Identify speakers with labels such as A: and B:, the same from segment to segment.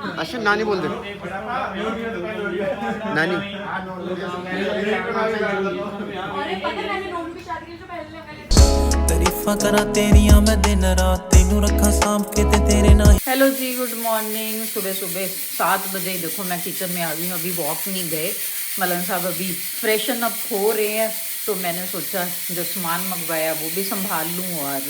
A: अच्छा नानी बोल दे नानी।
B: तारीफां करा तेरियां मैं दिन रात तेनू रखा सांभ के ते तेरे नाल।
C: हेलो जी, गुड मॉर्निंग। सुबह सुबह 7 बजे देखो मैं किचन में आ गई हूँ। अभी वॉक नहीं गए, मलन साहब अभी फ्रेशन अप हो रहे हैं, तो मैंने सोचा जो सामान मंगवाया वो भी संभाल लूँ और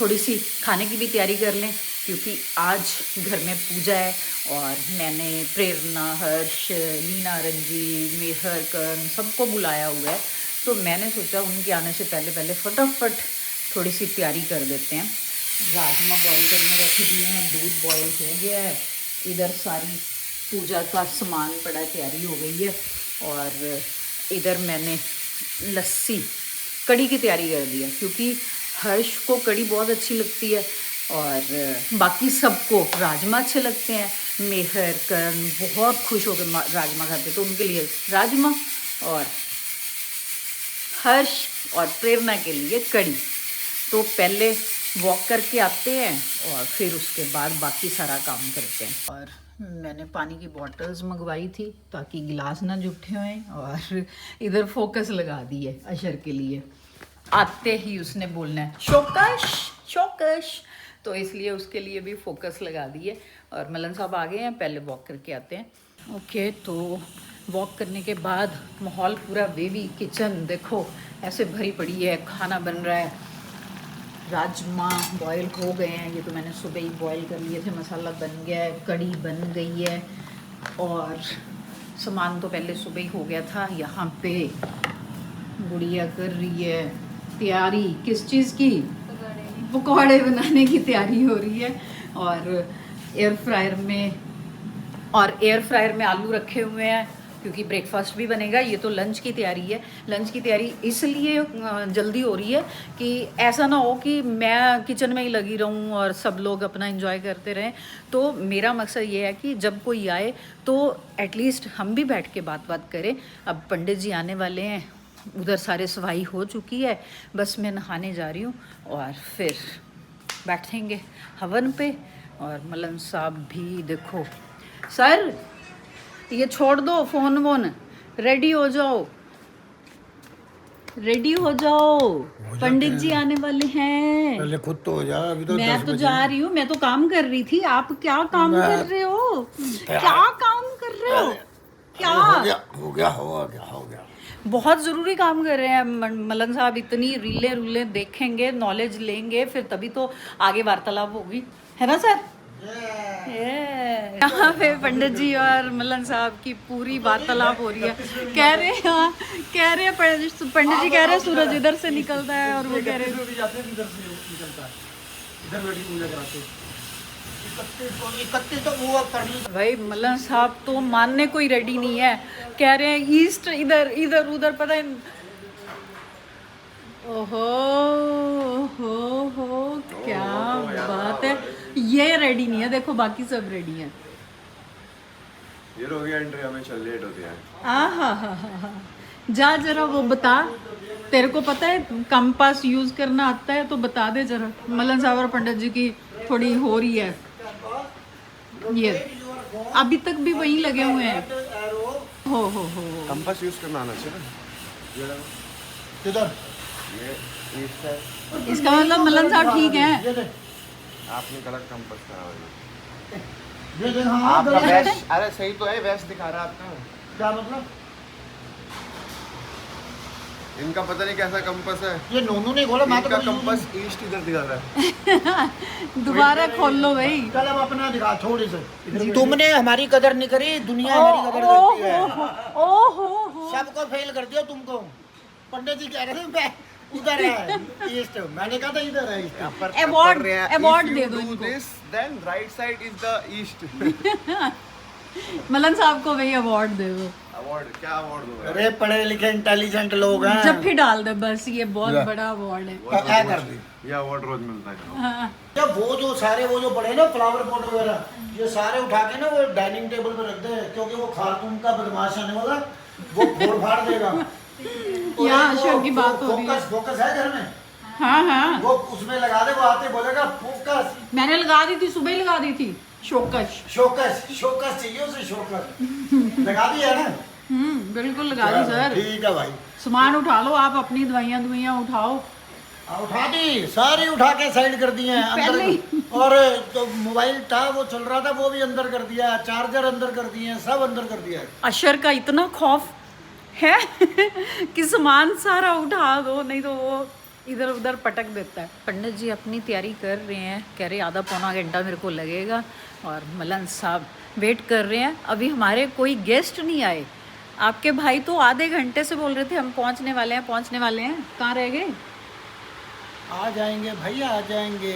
C: थोड़ी सी खाने की भी तैयारी कर लें, क्योंकि आज घर में पूजा है। और मैंने प्रेरणा, हर्ष, लीना, रंजी, मेहर, कर्ण सबको बुलाया हुआ है, तो मैंने सोचा उनके आने से पहले पहले फटाफट थोड़ी सी तैयारी कर देते हैं। राजमा बॉईल करने रख दिए हैं, दूध बॉईल हो गया है, इधर सारी पूजा का सामान पड़ा, तैयारी हो गई है। और इधर मैंने लस्सी कड़ी की तैयारी कर दी है, क्योंकि हर्ष को कड़ी बहुत अच्छी लगती है और बाकी सबको राजमा अच्छे लगते हैं। मेहर, कर्ण बहुत खुश होकर राजमा खाते, तो उनके लिए राजमा और हर्ष और प्रेरणा के लिए कड़ी। तो पहले वॉक करके आते हैं और फिर उसके बाद बाकी सारा काम करते हैं। और मैंने पानी की बॉटल्स मंगवाई थी ताकि गिलास ना जुट्ठे हों, और इधर फोकस लगा दी है अशर के लिए। आते ही उसने बोलना है शोकश शोकश, तो इसलिए उसके लिए भी फोकस लगा दी है। और मलन साहब आ गए हैं, पहले वॉक करके आते हैं। ओके, तो वॉक करने के बाद माहौल पूरा वेवी, किचन देखो ऐसे भरी पड़ी है, खाना बन रहा है, राजमा बॉयल हो गए हैं, ये तो मैंने सुबह ही बॉयल कर लिए थे, मसाला बन गया है, कड़ी बन गई है। और सामान तो पहले सुबह ही हो गया था। यहाँ पे गुड़िया कर रही है तैयारी, किस चीज़ की? पकौड़े बनाने की तैयारी हो रही है। और एयर फ्रायर में आलू रखे हुए हैं, क्योंकि ब्रेकफास्ट भी बनेगा। ये तो लंच की तैयारी है। लंच की तैयारी इसलिए जल्दी हो रही है कि ऐसा ना हो कि मैं किचन में ही लगी रहूं और सब लोग अपना एंजॉय करते रहें। तो मेरा मकसद ये है कि जब कोई आए तो एटलीस्ट हम भी बैठ के बात करें। अब पंडित जी आने वाले हैं, उधर सारे सफाई हो चुकी है, बस मैं नहाने जा रही हूँ और फिर बैठेंगे हवन पे। और मलन साहब भी देखो, सर ये छोड़ दो फोन वोन, रेडी हो जाओ, रेडी हो जाओ, पंडित जी आने वाले हैं।
D: पहले खुद तो हो जा, अभी तो
C: मैं तो जा रही हूँ, मैं तो काम कर रही थी। आप क्या काम कर रहे हो? क्या काम कर रहे हो? क्या
D: हो गया।
C: बहुत ज़रूरी काम कर रहे हैं मलन साहब। इतनी रीलें देखेंगे, नॉलेज लेंगे, फिर तभी तो आगे वार्तालाप होगी, है ना सर? यहाँ पे पंडित जी और मलन साहब की पूरी वार्तालाप हो रही है। कह रहे हैं पंडित जी कह रहे हैं सूरज इधर से निकलता है, और वो कह रहे हैं भाई मलन साहब तो मानने को ही रेडी नहीं है। कह रहे हैं ईस्ट, इधर उधर, पता है। ओहो हो क्या बात है। ये रेडी नहीं है, देखो बाकी सब रेडी हैं।
A: ये हो गया एंट्री, हमें चल लेट होती है।
C: हा जा जरा वो बता, तेरे को पता है कंपास यूज करना आता है तो बता दे जरा। मलन साहब और पंडित जी की थोड़ी हो रही है, ये अभी तक भी वहीं लगे हुए हैं। हो
A: कंपास यूज करना आना चाहिए।
D: किधर
A: ये ईस्ट है,
C: इसका मतलब मलन साहब ठीक है।
A: आपने गलत कंपास करा।
D: ये देख, हाँ
A: आपका वैश, अरे सही तो है, वैश दिखा रहा है आपका।
D: क्या मतलब?
A: इनका पता नहीं कैसा कंपास है।
D: ये नोनू ने बोला, मैं तो
A: इनका कंपास ईस्ट इधर दिखा रहा है।
C: दोबारा खोल लो भाई।
D: कल अब अपना दिखा, छोड़ इसे। तुमने हमारी कदर नहीं करी, दुनिया हमारी कदर करती है।
C: ओहो
D: सबको फेल कर दिया तुमको। पंडित जी कह रहे थे उधर है ईस्ट, मैंने कहा था इधर है ईस्ट।
C: अवार्ड दे दो इनको।
A: This then right side is the east.
C: Malan साहब को वही अवार्ड दे दो।
A: अवार्ड क्या अवार्ड दूंगा?
D: अरे पढ़े लिखे इंटेलिजेंट लोग हैं।
C: जब भी डाल दे बस, ये बहुत बड़ा अवार्ड है।
D: क्या कर दी?
A: ये अवार्ड रोज मिलता है।
C: हाँ।
D: जब वो जो पड़े ना फ्लावर पॉट वगैरह, ये सारे उठा के ना वो डाइनिंग टेबल पे रख दे, क्योंकि वो खातून का बदमाश आने वाला, वो फोड़ फाड़ देगा।
C: यहाँ अशोक की बात हो रही है।
D: फोकस है घर में।
C: हाँ
D: वो उसमें लगा दे, वो आते बोलेगा फोकस।
C: मैंने लगा दी थी, सुबह ही लगा दी थी। शोकश।
D: शोकस चाहिए उसे, शोकस लगा दिया ना?
C: बिल्कुल लगा दी सर।
D: ठीक है भाई,
C: सामान उठा लो आप, अपनी दवाइयाँ उठाओ।
D: उठा दी सारी, उठा के साइड कर दिए हैं
C: पहले
D: अंदर। और तो मोबाइल था वो चल रहा था, वो भी अंदर कर दिया, चार्जर अंदर कर दिए, सब अंदर कर दिया है।
C: अशर का इतना खौफ है कि सामान सारा उठा दो, नहीं तो वो इधर उधर पटक देता है। पंडित जी अपनी तैयारी कर रहे हैं, कह रहे आधा पौना घंटा मेरे को लगेगा, और मलन साहब वेट कर रहे हैं। अभी हमारे कोई गेस्ट नहीं आए। आपके भाई तो आधे घंटे से बोल रहे थे हम पहुंचने वाले हैं। कहाँ रह गए?
D: आ जाएंगे भैया, आ जाएंगे।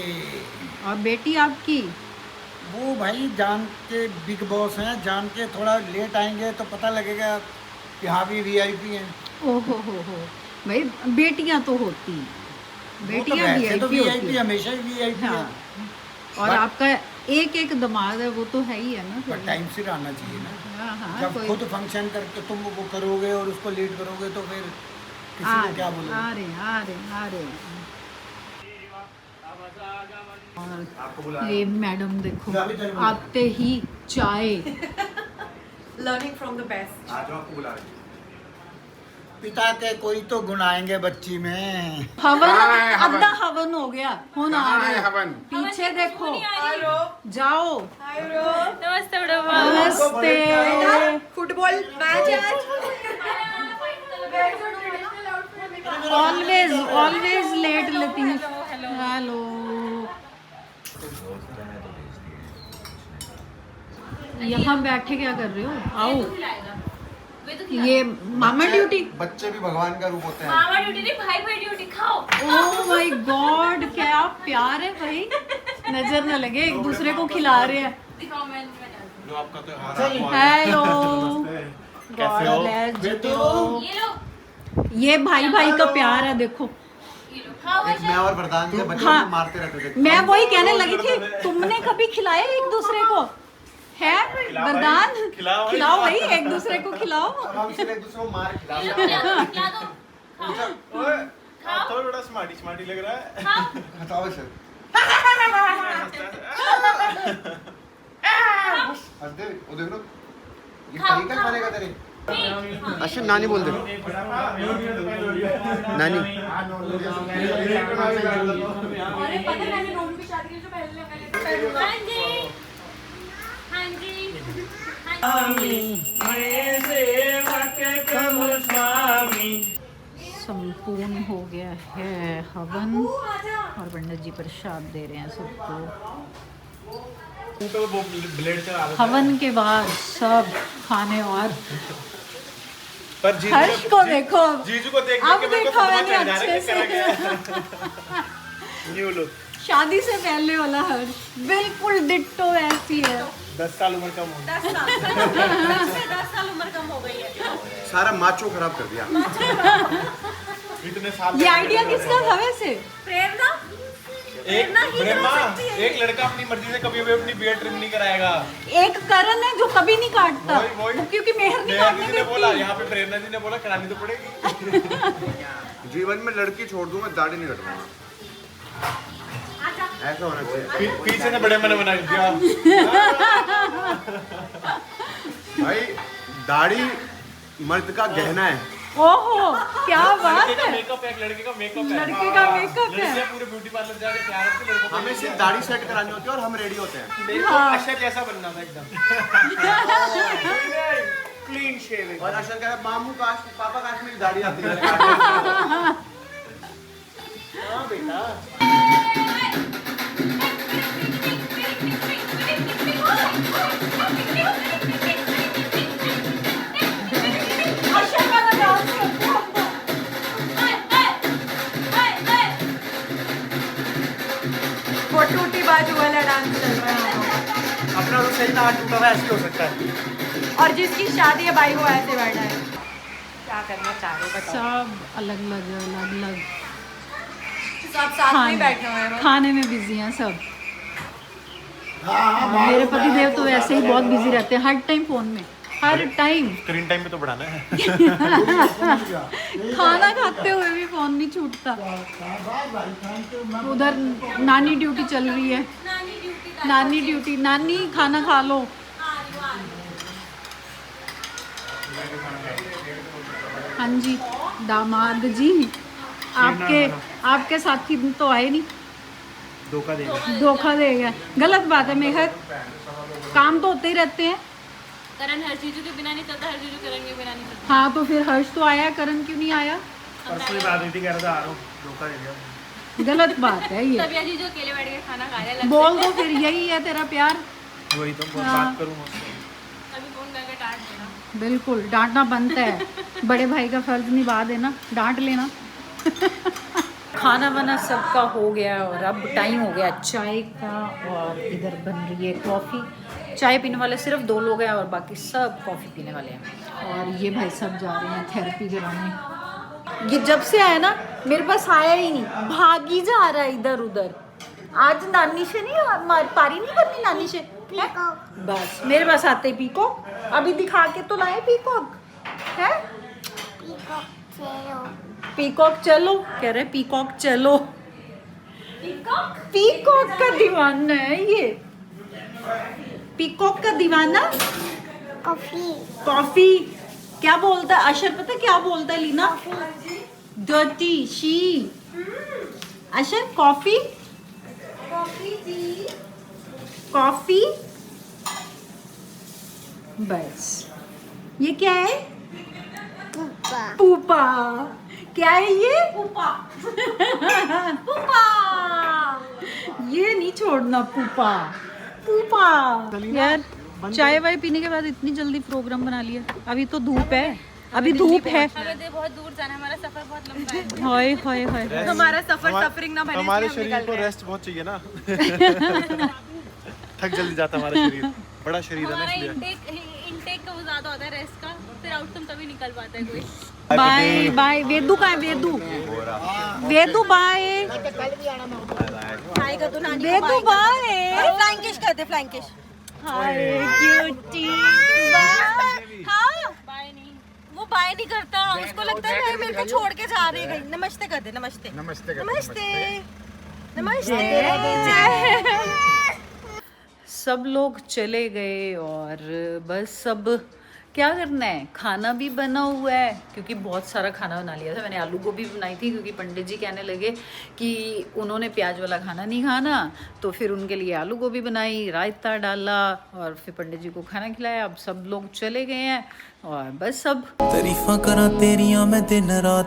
C: और बेटी आपकी?
D: वो भाई जान के बिग बॉस हैं, जान के थोड़ा लेट आएंगे तो पता लगेगा कि हाँ भी वीआईपी हैं।
C: ओहो हो भाई, बेटियां तो होती, बेटियां
D: तो
C: वीआईपी होती
D: वीआईपी हमेशा ही वीआईपी
C: हाँ।
D: है।
C: और आपका एक दमाद है, वो तो है ही है ना।
D: पर टाइम से आना चाहिए ना।
C: हाँ,
D: जब
C: कोई-
D: खुद फंक्शन करके तुम वो करोगे और उसको लेट करोगे तो फिर किसी को क्या बोलोगे?
C: आ रहे हैं। और ये मैडम देखो, आते ही चाय।
E: Learning from the best.
A: आज आपको बुला रहे हैं।
D: पिता के कोई तो गुण आएंगे बच्ची में।
C: हवन,
F: हाँ, हवन।
C: अद्धा हवन हो गया, होना आ
F: कहाँ है
C: गया।
F: हवन?
C: पीछे देखो, जाओ।
E: नमस्ते
C: नमस्ते।
E: फुटबॉल मैच है आज।
C: ऑलवेज लेट लतीफ। हेलो। यहाँ बैठे क्या कर रहे हो? आओ। ये मामा ड्यूटी।
A: बच्चे भी भगवान का रूप होते हैं।
E: मामा ड्यूटी नहीं, भाई भाई ड्यूटी। खाओ।
C: ओह माय गॉड, क्या प्यार है भाई। नजर न लगे, एक दूसरे को खिला रहे हैं।
E: दिखाओ, मैं
A: जो आपका त्योहार
C: हेलो।
A: कैसे हो?
E: ये लो,
C: ये भाई का प्यार है, देखो।
E: ये लो। खाओ
A: एक मैं और वरदान के बच्चों
C: हाँ।
A: को मारते रहते थे।
C: मैं वही कहने लगी थी, तुमने कभी खिलाया एक दूसरे को? है वरदान, खिलाओ भाई, एक दूसरे को खिलाओ।
A: और हम सिर्फ एक दूसरे को मार खिला
E: ये लो, खिला दो। खाओ। खाओ।
G: थोड़ा स्मार्टी लग रहा है।
E: खाओ।
A: हटाओ सर। हंस दे, वो देख लो। ये तरीका खाने का तेरे। अच्छा नानी बोल दे। नानी।
E: अरे पता है, मैंने रोहन की शादी के जो पहले हाँ जी, हाँ जी, हाँ जी।
C: संपूर्ण हो गया है हवन, और पंडित जी प्रसाद दे रहे हैं सबको।
G: तो वो ब्लेड चला रहा
C: हवन के बाद सब खाने, और
G: पर जीजू
C: हर्ष को देखो,
G: जीजू को देख
C: अब
G: के मेरे को
C: देखो
G: समझ
C: मैंने
G: आ रहा है
C: अच्छे
G: कि करा गया।
C: से।
G: New look.
C: शादी से पहले वाला हर्ष बिल्कुल डिट्टो ऐसी है।
G: 10 साल उम्र कम हो
E: 10 साल उम्र कम हो गई है।
A: सारा माचो खराब कर दिया।
G: इतने साल।
C: ये आइडिया किसका था वैसे?
E: प्रेरणा।
G: एक ब्रह्मा, एक लड़का अपनी मर्जी से कभी भी अपनी बियर्ड ट्रिम नहीं कराएगा।
C: एक करण है जो कभी नहीं काटता,
G: वही।
C: वो क्योंकि मेहर नहीं
G: प्रेरणा
C: काटने
G: जी ने बोला,
C: देती।
G: यहाँ पे प्रेरणा जी ने बोला करानी तो पड़ेगी।
A: जीवन में लड़की छोड़ दूंगा, दाढ़ी नहीं कटवाऊंगा। ऐसा होना चाहिए।
G: पीछे से बड़े मैंने बना दिया।
A: भाई दाढ़ी मर्द का गहना है।
C: ओहो, क्या बात
G: लड़के का
C: है।
G: मेकअप है, एक लड़के का मेकअप है।
C: लड़के का मेकअप है।
G: लड़कियां पूरे ब्यूटी पार्लर जाके तैयार होती है, लड़कों को
A: हमें सिर्फ दाढ़ी सेट करानी होती है और हम रेडी होते हैं।
G: मेरे को अशर जैसा बनना था एकदम। Clean shaving.
A: और अशर कह रहा है, मामू काश, पापा काश मेरी दाढ़ी आती है।
G: हाँ बेटा।
E: वो टूटी बाजू वाला डांस चल रहा है।
G: अपना तो सही ना हाथ टूटा हुआ, ऐसे हो सकता है।
E: और जिसकी शादी है भाई वो ऐसे बैठा है। क्या करना चाह रहे हो बताओ।
C: सब अलग अलग
E: सब साथ में ही बैठे हुए हैं।
C: खाने में बिजी हैं सब।
D: हाँ,
C: मेरे पति देव तो वैसे ही बहुत बिजी रहते हैं, हर टाइम फोन में, हर टाइम
F: स्क्रीन टाइम पे तो बढ़ाना है।
C: खाना खाते हुए भी फोन नहीं छूटता। उधर नानी ड्यूटी चल रही है, नानी ड्यूटी, नानी खाना खा लो। हाँ जी दामाद जी, आपके साथी तो आए नहीं, धोखा दे गया। गलत बात है मेघा, काम तो होते ही रहते हैं।
E: करण हर चीजों के बिना नहीं चलता, हर चीजों करण के बिना नहीं चलता।
C: हाँ तो फिर हर्ष तो आया, करण क्यों नहीं आया?
G: परसों ही बात हुई थी, कह रहा था आ रहा हूँ, धोखा दे दिया।
C: गलत बात है ये।
E: तभी अजीज जो अकेले बैठ के खाना खा रहे हैं,
C: बोल दो फिर, यही है तेरा प्यार।
G: वही तो
C: हाँ।
G: बात करूँ उससे।
E: तभी फोन करके डांट देना।
C: बिल्कुल डांटना बनता है, बड़े भाई का फर्ज निभा देना, डांट लेना। खाना वाना सबका हो गया और अब टाइम हो गया चाय का, और इधर बन रही है कॉफ़ी। चाय पीने वाले सिर्फ 2 लोग हैं और बाकी सब कॉफ़ी पीने वाले हैं। और ये भाई सब जा रहे हैं थेरेपी कराने। ये जब से आया ना मेरे पास आया ही नहीं, भागी जा रहा है इधर उधर। आज नानी से नहीं पारी नहीं करनी, नानी से है? बस मेरे पास आते ही पीकॉक, अभी दिखा के तो लाए पीकॉक है। पीकॉक चलो, कह रहे पीकॉक चलो। पीकॉक का दीवाना है ये, पीकॉक का दीवाना। कॉफी क्या बोलता है अशर, पता क्या बोलता है लीना? Dirty she. अशर कॉफी, कॉफी। बस ये क्या है? पूपा। क्या है ये? पूपा। पूपा। ये नहीं छोड़ना, पूपा पूपा। यार चाय वाय पीने के बाद इतनी जल्दी प्रोग्राम बना लिया। अभी तो धूप है, अभी धूप है।
E: हमें बहुत दूर जाना है, हमारा सफर बहुत लंबा है।
C: हाय हाय हाय।
E: हमारा सफरिंग ना बने,
F: हमारे
E: इसलिए हम
F: शरीर
E: निकल
F: को
E: रहे हैं।
F: रेस्ट बहुत चाहिए ना। थक जल्दी जाता हमारा शरीर, बड़ा शरीर है ना
E: हमारा
F: इसलिए।
E: इंटेक तो ज्यादा होता है रेस्ट का, फिर आउटकम तभी निकल पाता है कोई।
C: Bye bye. वेदू कहाँ है? Vedu, Vedu bye. Vedu bye.
E: Flying kiss करते, flying kiss.
C: Hi cutie bye. हाँ
E: बाय नहीं, वो बाय नहीं करता, उसको लगता है मैं मेरे को छोड़ के जा रही है कहीं। नमस्ते कर दे, नमस्ते नमस्ते नमस्ते नमस्ते।
C: सब लोग चले गए और बस सब क्या करना है, खाना भी बना हुआ है क्योंकि बहुत सारा खाना बना लिया था मैंने। आलू गोभी बनाई थी क्योंकि पंडित जी कहने लगे कि उन्होंने प्याज वाला खाना नहीं खाना, तो फिर उनके लिए आलू गोभी बनाई, रायता डाला और फिर पंडित जी को खाना खिलाया। अब सब लोग चले गए हैं और बस सब
B: तारीफां करा तेरियां मैं दिन रात